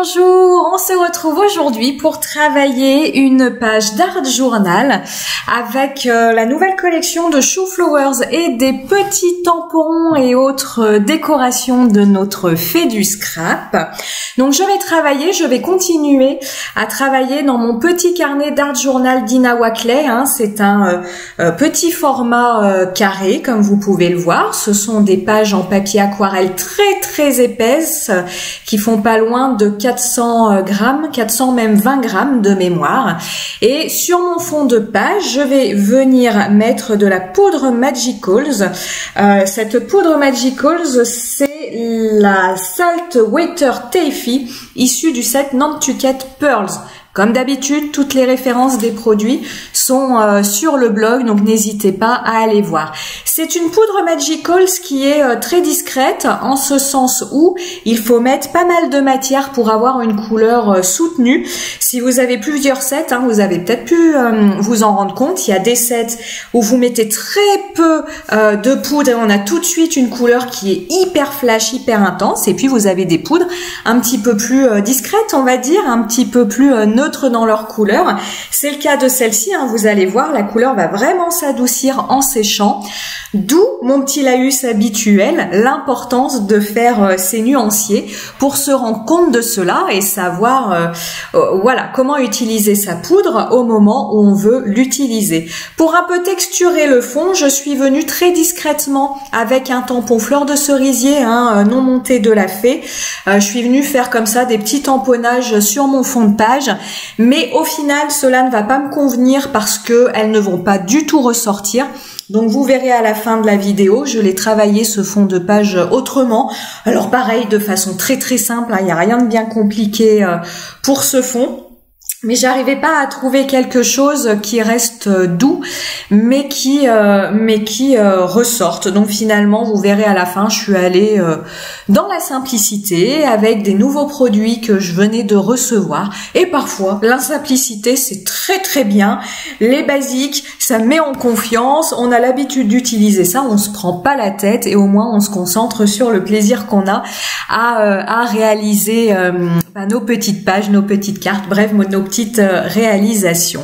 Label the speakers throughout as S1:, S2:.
S1: Bonjour, on se retrouve aujourd'hui pour travailler une page d'Art Journal avec la nouvelle collection de Chou Flowers et des petits tampons et autres décorations de notre Fée du Scrap. Donc je vais continuer à travailler dans mon petit carnet d'Art Journal d'Ina Wackley. C'est un petit format carré comme vous pouvez le voir. Ce sont des pages en papier aquarelle très épaisses qui font pas loin de 400 grammes, 400 même 20 grammes de mémoire. Et sur mon fond de page, je vais venir mettre de la poudre Magicals. Cette poudre Magicals, c'est la Salt Water Taffy issue du set Nantucket Pearls. Comme d'habitude, toutes les références des produits sont sur le blog, donc n'hésitez pas à aller voir. C'est une poudre Magicals qui est très discrète, en ce sens où il faut mettre pas mal de matière pour avoir une couleur soutenue. Si vous avez plusieurs sets, vous avez peut-être pu vous en rendre compte, il y a des sets où vous mettez très peu de poudre et on a tout de suite une couleur qui est hyper flash, hyper intense. Et puis vous avez des poudres un petit peu plus discrètes, on va dire, un petit peu plus neutres dans leur couleur. C'est le cas de celle-ci, vous allez voir, la couleur va vraiment s'adoucir en séchant. D'où mon petit laïus habituel, l'importance de faire ces nuanciers pour se rendre compte de cela et savoir voilà comment utiliser sa poudre au moment où on veut l'utiliser. Pour un peu texturer le fond, je suis venue très discrètement avec un tampon fleur de cerisier non monté de la Fée. Je suis venue faire comme ça des petits tamponnages sur mon fond de page, mais au final cela ne va pas me convenir parce que elles ne vont pas du tout ressortir. Donc vous verrez à la fin de la vidéo, je l'ai travaillé ce fond de page autrement. Alors pareil, de façon très simple, il n'y a rien de bien compliqué pour ce fond. Mais j'arrivais pas à trouver quelque chose qui reste doux, mais qui ressorte. Donc finalement, vous verrez à la fin, je suis allée dans la simplicité avec des nouveaux produits que je venais de recevoir. Et parfois, la simplicité, c'est très bien. Les basiques, ça met en confiance. On a l'habitude d'utiliser ça, on se prend pas la tête et au moins on se concentre sur le plaisir qu'on a à réaliser nos petites pages, nos petites cartes, bref, nos petites réalisations.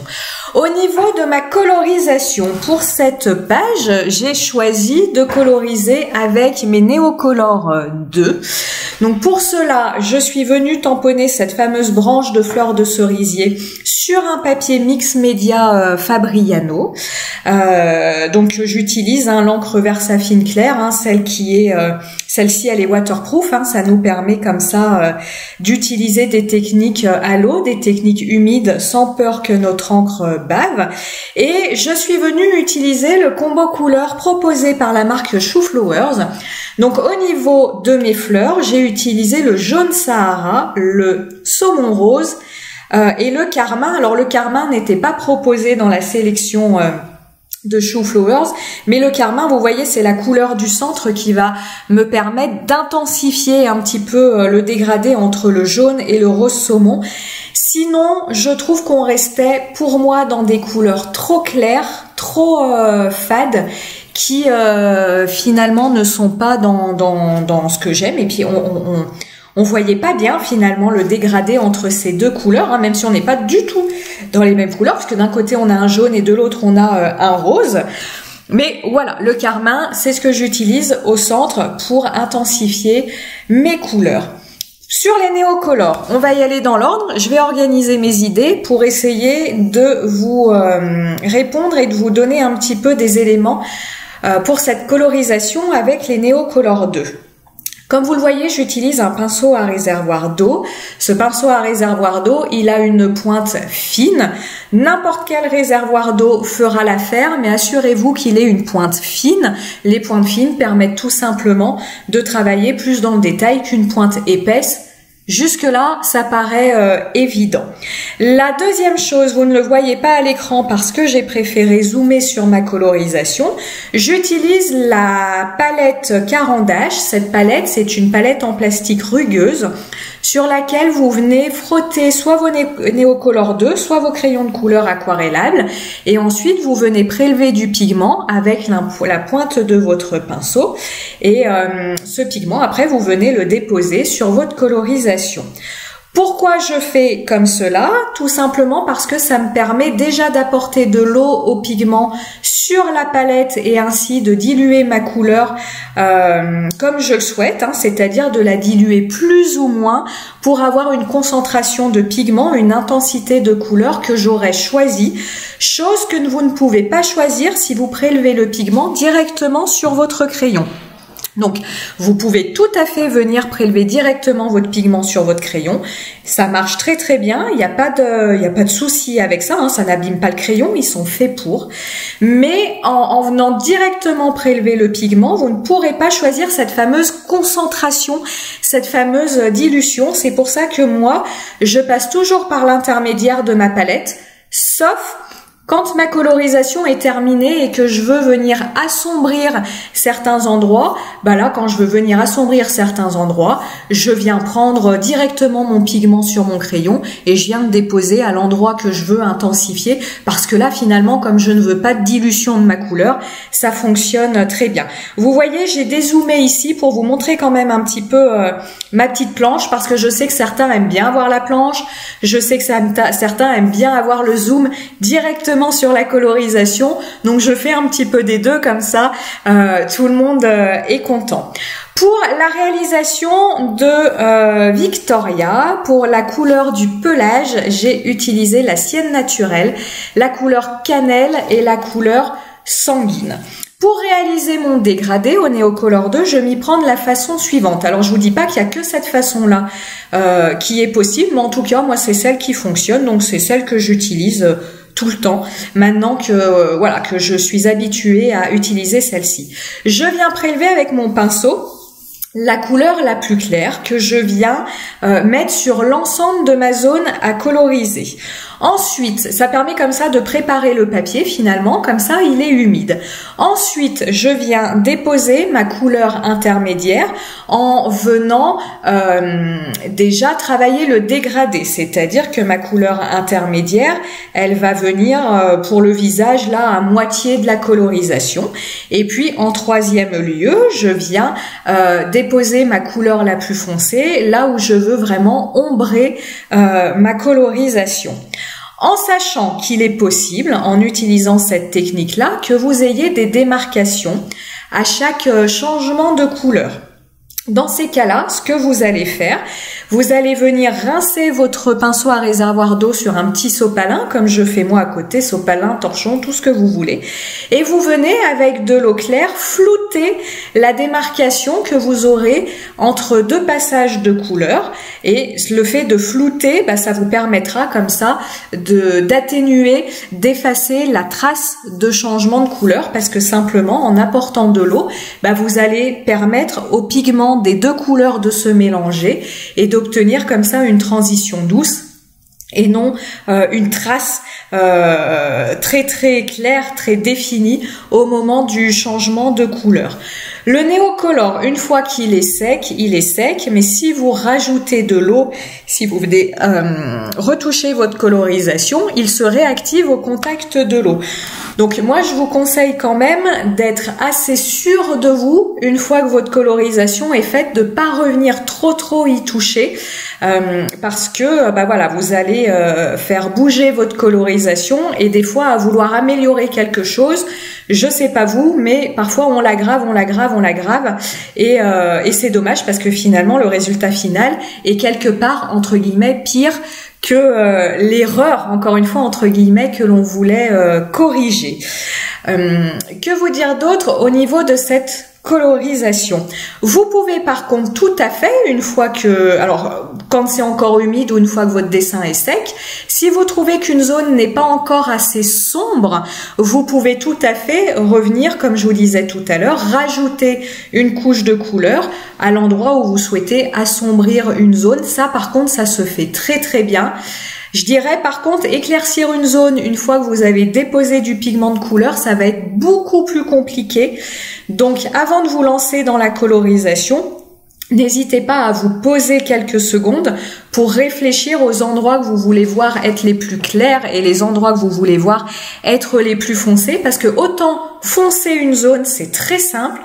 S1: Au niveau de ma colorisation, pour cette page, j'ai choisi de coloriser avec mes Neocolor 2. Donc pour cela, je suis venue tamponner cette fameuse branche de fleurs de cerisier sur un papier mix média Fabriano. Donc j'utilise l'encre Versafine claire, celle-ci elle est waterproof, ça nous permet comme ça d'utiliser des techniques à l'eau, des techniques humides sans peur que notre encre bave. Et je suis venue utiliser le combo couleur proposé par la marque Chou Flowers. Donc au niveau de mes fleurs, j'ai utilisé le jaune Sahara, le saumon rose et le carmin. Alors le carmin n'était pas proposé dans la sélection de Chou Flowers, mais le carmin, vous voyez, c'est la couleur du centre qui va me permettre d'intensifier un petit peu le dégradé entre le jaune et le rose saumon. Sinon, je trouve qu'on restait pour moi dans des couleurs trop claires, trop fades, qui finalement ne sont pas dans ce que j'aime. Et puis on voyait pas bien finalement le dégradé entre ces deux couleurs, même si on n'est pas du tout dans les mêmes couleurs, parce que d'un côté on a un jaune et de l'autre on a un rose. Mais voilà, le carmin, c'est ce que j'utilise au centre pour intensifier mes couleurs. Sur les néocolores, on va y aller dans l'ordre. Je vais organiser mes idées pour essayer de vous répondre et de vous donner un petit peu des éléments pour cette colorisation avec les néocolores 2. Comme vous le voyez, j'utilise un pinceau à réservoir d'eau. Ce pinceau à réservoir d'eau, il a une pointe fine. N'importe quel réservoir d'eau fera l'affaire, mais assurez-vous qu'il ait une pointe fine. Les pointes fines permettent tout simplement de travailler plus dans le détail qu'une pointe épaisse. Jusque-là, ça paraît évident. La deuxième chose, vous ne le voyez pas à l'écran parce que j'ai préféré zoomer sur ma colorisation. J'utilise la palette Caran d'Ache. Cette palette, c'est une palette en plastique rugueuse sur laquelle vous venez frotter soit vos Neocolor 2, soit vos crayons de couleur aquarellables. Et ensuite, vous venez prélever du pigment avec la pointe de votre pinceau. Et ce pigment, après, vous venez le déposer sur votre colorisation. Pourquoi je fais comme cela? Tout simplement parce que ça me permet déjà d'apporter de l'eau au pigment sur la palette et ainsi de diluer ma couleur comme je le souhaite, hein, c'est-à-dire de la diluer plus ou moins pour avoir une concentration de pigment, une intensité de couleur que j'aurais choisie, chose que vous ne pouvez pas choisir si vous prélevez le pigment directement sur votre crayon. Donc, vous pouvez tout à fait venir prélever directement votre pigment sur votre crayon. Ça marche très très bien. Il n'y a pas de souci avec ça. Hein. Ça n'abîme pas le crayon. Ils sont faits pour. Mais en venant directement prélever le pigment, vous ne pourrez pas choisir cette fameuse concentration, cette fameuse dilution. C'est pour ça que moi, je passe toujours par l'intermédiaire de ma palette, sauf quand ma colorisation est terminée et que je veux venir assombrir certains endroits, bah là, quand je veux venir assombrir certains endroits, je viens prendre directement mon pigment sur mon crayon et je viens le déposer à l'endroit que je veux intensifier parce que là, finalement, comme je ne veux pas de dilution de ma couleur, ça fonctionne très bien. Vous voyez, j'ai dézoomé ici pour vous montrer quand même un petit peu ma petite planche parce que je sais que certains aiment bien avoir la planche, je sais que certains aiment bien avoir le zoom directement sur la colorisation, donc je fais un petit peu des deux comme ça, tout le monde est content. Pour la réalisation de Victoria, pour la couleur du pelage, j'ai utilisé la sienne naturelle, la couleur cannelle et la couleur sanguine. Pour réaliser mon dégradé au Neocolor 2, je m'y prends de la façon suivante. Alors, je vous dis pas qu'il y a que cette façon-là qui est possible, mais en tout cas, moi, c'est celle qui fonctionne, donc c'est celle que j'utilise tout le temps, maintenant que voilà que je suis habituée à utiliser celle-ci. Je viens prélever avec mon pinceau la couleur la plus claire que je viens mettre sur l'ensemble de ma zone à coloriser. Ensuite, ça permet comme ça de préparer le papier finalement, comme ça il est humide. Ensuite, je viens déposer ma couleur intermédiaire en venant déjà travailler le dégradé, c'est-à-dire que ma couleur intermédiaire, elle va venir pour le visage là à moitié de la colorisation. Et puis en troisième lieu, je viens déposer ma couleur la plus foncée là où je veux vraiment ombrer ma colorisation. En sachant qu'il est possible, en utilisant cette technique-là, que vous ayez des démarcations à chaque changement de couleur. Dans ces cas-là, ce que vous allez faire, vous allez venir rincer votre pinceau à réservoir d'eau sur un petit sopalin, comme je fais moi à côté, sopalin, torchon, tout ce que vous voulez. Et vous venez avec de l'eau claire flouter la démarcation que vous aurez entre deux passages de couleurs. Et le fait de flouter, bah, ça vous permettra comme ça d'atténuer, d'effacer la trace de changement de couleur, parce que simplement en apportant de l'eau, bah, vous allez permettre au pigment des deux couleurs de se mélanger et d'obtenir comme ça une transition douce et non une trace très très claire, très définie au moment du changement de couleur. Le Neocolor, une fois qu'il est sec, mais si vous rajoutez de l'eau, si vous venez retoucher votre colorisation, il se réactive au contact de l'eau. Donc moi, je vous conseille quand même d'être assez sûr de vous, une fois que votre colorisation est faite, de pas revenir trop y toucher, parce que bah voilà, vous allez faire bouger votre colorisation et des fois à vouloir améliorer quelque chose, je sais pas vous, mais parfois on l'aggrave et c'est dommage parce que finalement le résultat final est quelque part entre guillemets pire que l'erreur, encore une fois entre guillemets, que l'on voulait corriger. Que vous dire d'autre au niveau de cette colorisation? Vous pouvez par contre tout à fait, une fois que, alors quand c'est encore humide ou une fois que votre dessin est sec, si vous trouvez qu'une zone n'est pas encore assez sombre, vous pouvez tout à fait revenir, comme je vous disais tout à l'heure, rajouter une couche de couleur à l'endroit où vous souhaitez assombrir une zone. Ça par contre, ça se fait très très bien. Je dirais par contre éclaircir une zone une fois que vous avez déposé du pigment de couleur, ça va être beaucoup plus compliqué. Donc avant de vous lancer dans la colorisation, n'hésitez pas à vous poser quelques secondes pour réfléchir aux endroits que vous voulez voir être les plus clairs et les endroits que vous voulez voir être les plus foncés, parce que autant foncer une zone, c'est très simple,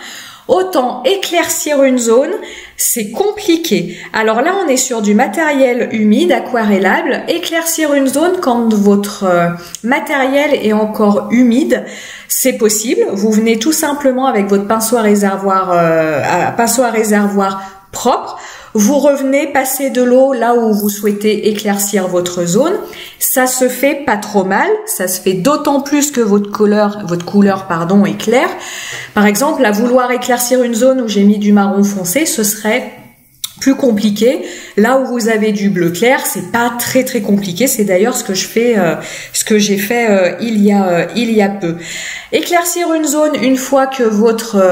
S1: Autant éclaircir une zone, c'est compliqué. Alors là, on est sur du matériel humide, aquarellable. Éclaircir une zone quand votre matériel est encore humide, c'est possible. Vous venez tout simplement avec votre pinceau à réservoir propre. Vous revenez passer de l'eau là où vous souhaitez éclaircir votre zone. Ça se fait pas trop mal. Ça se fait d'autant plus que votre couleur est claire. Par exemple, à vouloir éclaircir une zone où j'ai mis du marron foncé, ce serait plus compliqué. Là où vous avez du bleu clair, c'est pas très compliqué. C'est d'ailleurs ce que j'ai fait il y a peu. Éclaircir une zone une fois que votre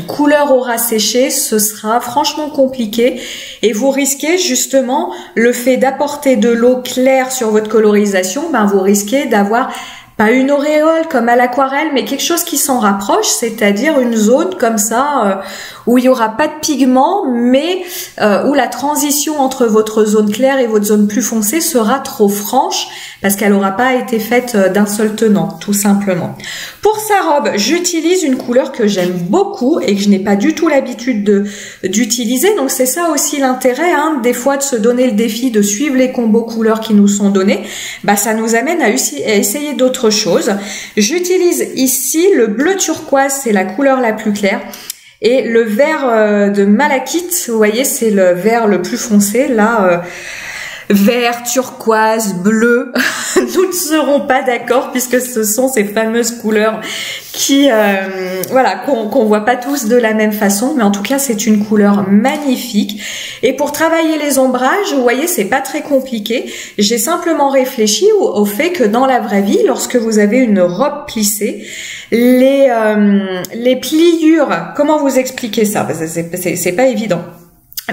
S1: couleur aura séché, ce sera franchement compliqué et vous risquez justement le fait d'apporter de l'eau claire sur votre colorisation, vous risquez d'avoir pas une auréole comme à l'aquarelle, mais quelque chose qui s'en rapproche, c'est-à-dire une zone comme ça où il y aura pas de pigment, mais où la transition entre votre zone claire et votre zone plus foncée sera trop franche parce qu'elle n'aura pas été faite d'un seul tenant, tout simplement. Pour sa robe, j'utilise une couleur que j'aime beaucoup et que je n'ai pas du tout l'habitude d'utiliser. Donc c'est ça aussi l'intérêt, des fois de se donner le défi de suivre les combos couleurs qui nous sont donnés. Ça nous amène à essayer d'autres choses. J'utilise ici le bleu turquoise, c'est la couleur la plus claire. Et le vert de malachite, vous voyez, c'est le vert le plus foncé. Là, vert, turquoise, bleu, nous ne serons pas d'accord puisque ce sont ces fameuses couleurs qui, qu'on voit pas tous de la même façon, mais en tout cas c'est une couleur magnifique. Et pour travailler les ombrages, vous voyez, c'est pas très compliqué. J'ai simplement réfléchi au fait que dans la vraie vie, lorsque vous avez une robe plissée, les pliures, comment vous expliquer ça? C'est pas évident.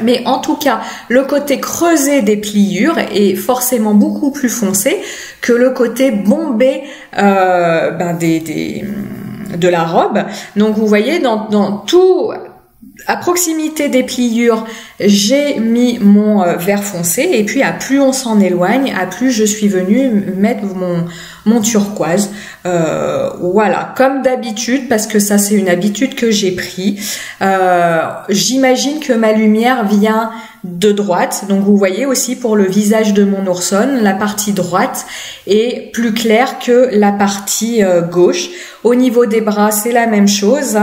S1: Mais en tout cas, le côté creusé des pliures est forcément beaucoup plus foncé que le côté bombé de la robe. Donc vous voyez, dans tout, à proximité des pliures, j'ai mis mon vert foncé et puis à plus on s'en éloigne, à plus je suis venue mettre mon turquoise. Voilà, comme d'habitude, parce que ça c'est une habitude que j'ai pris. J'imagine que ma lumière vient de droite, donc vous voyez aussi pour le visage de mon oursonne, la partie droite est plus claire que la partie gauche. Au niveau des bras, c'est la même chose,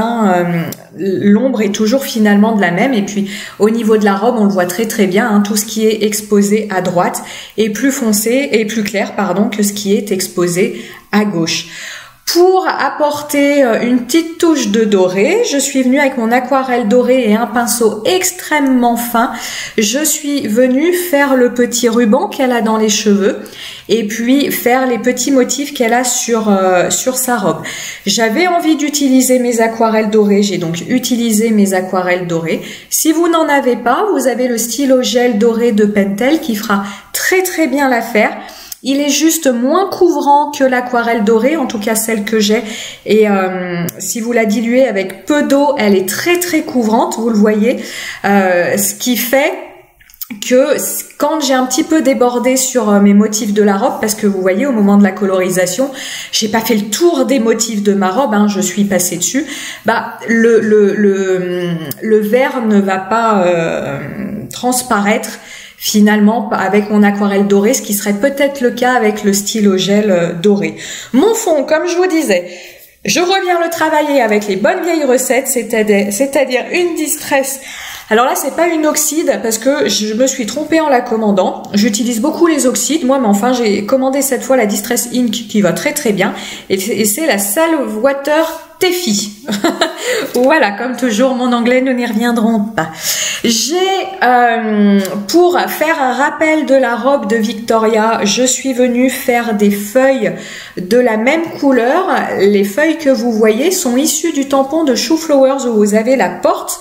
S1: l'ombre est toujours finalement de la même, et puis au niveau de la robe, on le voit très bien, tout ce qui est exposé à droite est plus foncé et plus clair, que ce qui est exposé à gauche. Pour apporter une petite touche de doré, je suis venue avec mon aquarelle dorée et un pinceau extrêmement fin. Je suis venue faire le petit ruban qu'elle a dans les cheveux et puis faire les petits motifs qu'elle a sur sa robe. J'avais envie d'utiliser mes aquarelles dorées, j'ai donc utilisé mes aquarelles dorées. Si vous n'en avez pas, vous avez le stylo gel doré de Pentel qui fera très bien l'affaire. Il est juste moins couvrant que l'aquarelle dorée, en tout cas celle que j'ai. Et si vous la diluez avec peu d'eau, elle est très couvrante, vous le voyez. Ce qui fait que quand j'ai un petit peu débordé sur mes motifs de la robe, parce que vous voyez au moment de la colorisation, j'ai pas fait le tour des motifs de ma robe, je suis passée dessus, le vert ne va pas transparaître finalement avec mon aquarelle dorée, ce qui serait peut-être le cas avec le stylo gel doré. Mon fond, comme je vous disais, je reviens le travailler avec les bonnes vieilles recettes, c'est-à-dire une distress. Alors là, c'est pas une oxyde parce que je me suis trompée en la commandant. J'utilise beaucoup les oxydes, moi, mais enfin, j'ai commandé cette fois la Distress Ink qui va très bien. Et c'est la Saltwater Teffy. Voilà, comme toujours, mon anglais, nous n'y reviendrons pas. J'ai, pour faire un rappel de la robe de Victoria, je suis venue faire des feuilles de la même couleur. Les feuilles que vous voyez sont issues du tampon de Shoe Flowers où vous avez la porte.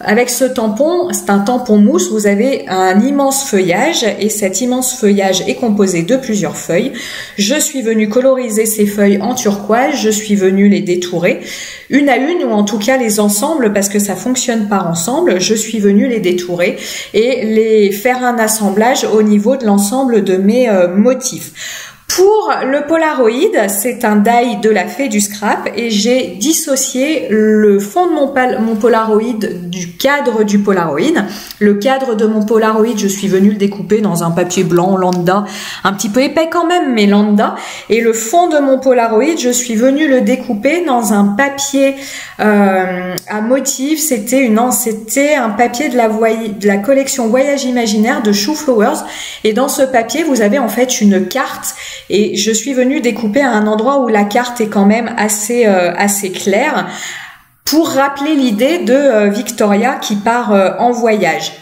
S1: Avec ce tampon, c'est un tampon mousse, vous avez un immense feuillage et cet immense feuillage est composé de plusieurs feuilles. Je suis venue coloriser ces feuilles en turquoise, je suis venue les détourer une à une ou en tout cas les ensembles parce que ça fonctionne par ensemble. Je suis venue les détourer et les faire un assemblage au niveau de l'ensemble de mes motifs. Pour le Polaroid, c'est un die de la Fée du Scrap et j'ai dissocié le fond de mon Polaroid du cadre du Polaroid. Le cadre de mon Polaroid, je suis venue le découper dans un papier blanc lambda, un petit peu épais quand même, mais lambda. Et le fond de mon Polaroid, je suis venue le découper dans un papier à motif. C'était un papier de la collection Voyage Imaginaire de Chou Flowers. Et dans ce papier, vous avez en fait une carte. Et je suis venue découper à un endroit où la carte est quand même assez claire pour rappeler l'idée de Victoria qui part en voyage.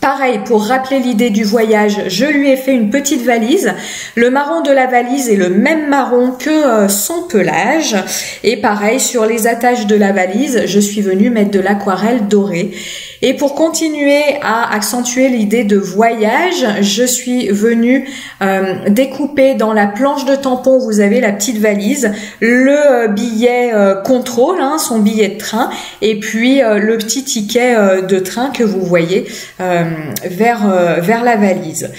S1: Pareil, pour rappeler l'idée du voyage, je lui ai fait une petite valise. Le marron de la valise est le même marron que son pelage. Et pareil, sur les attaches de la valise, je suis venue mettre de l'aquarelle dorée. Et pour continuer à accentuer l'idée de voyage, je suis venue découper dans la planche de tampon, vous avez la petite valise, le billet contrôle, son billet de train, et puis le petit ticket de train que vous voyez vers la valise.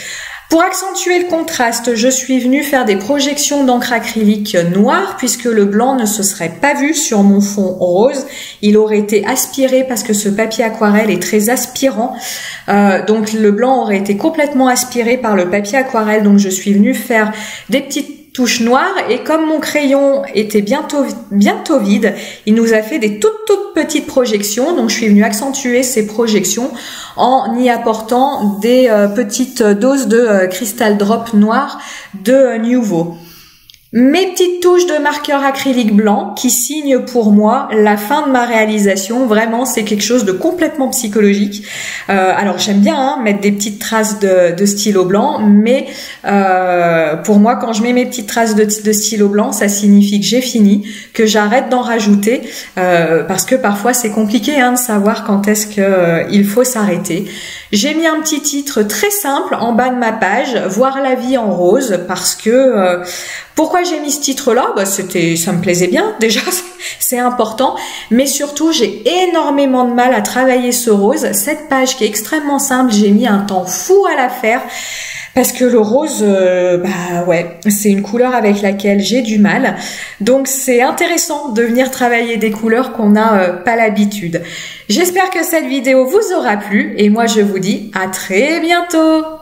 S1: Pour accentuer le contraste, je suis venue faire des projections d'encre acrylique noire puisque le blanc ne se serait pas vu sur mon fond rose. Il aurait été aspiré parce que ce papier aquarelle est très aspirant. Donc le blanc aurait été complètement aspiré par le papier aquarelle. Donc je suis venue faire des petites touches noires et comme mon crayon était bientôt vide, il nous a fait des toutes petites projections. Donc je suis venue accentuer ces projections en y apportant des petites doses de Crystal Drop noir de Nuvo. Mes petites touches de marqueur acrylique blanc qui signent pour moi la fin de ma réalisation. Vraiment, c'est quelque chose de complètement psychologique. Alors, j'aime bien mettre des petites traces de stylo blanc, mais pour moi, quand je mets mes petites traces de stylo blanc, ça signifie que j'ai fini, que j'arrête d'en rajouter, parce que parfois, c'est compliqué de savoir quand est-ce qu'il faut s'arrêter. J'ai mis un petit titre très simple en bas de ma page, voir la vie en rose, parce que pourquoi j'ai mis ce titre-là? Ça me plaisait bien, déjà, c'est important, mais surtout, j'ai énormément de mal à travailler ce rose. Cette page qui est extrêmement simple, j'ai mis un temps fou à la faire, parce que le rose, c'est une couleur avec laquelle j'ai du mal. Donc, c'est intéressant de venir travailler des couleurs qu'on n'a pas l'habitude. J'espère que cette vidéo vous aura plu, et moi, je vous dis à très bientôt!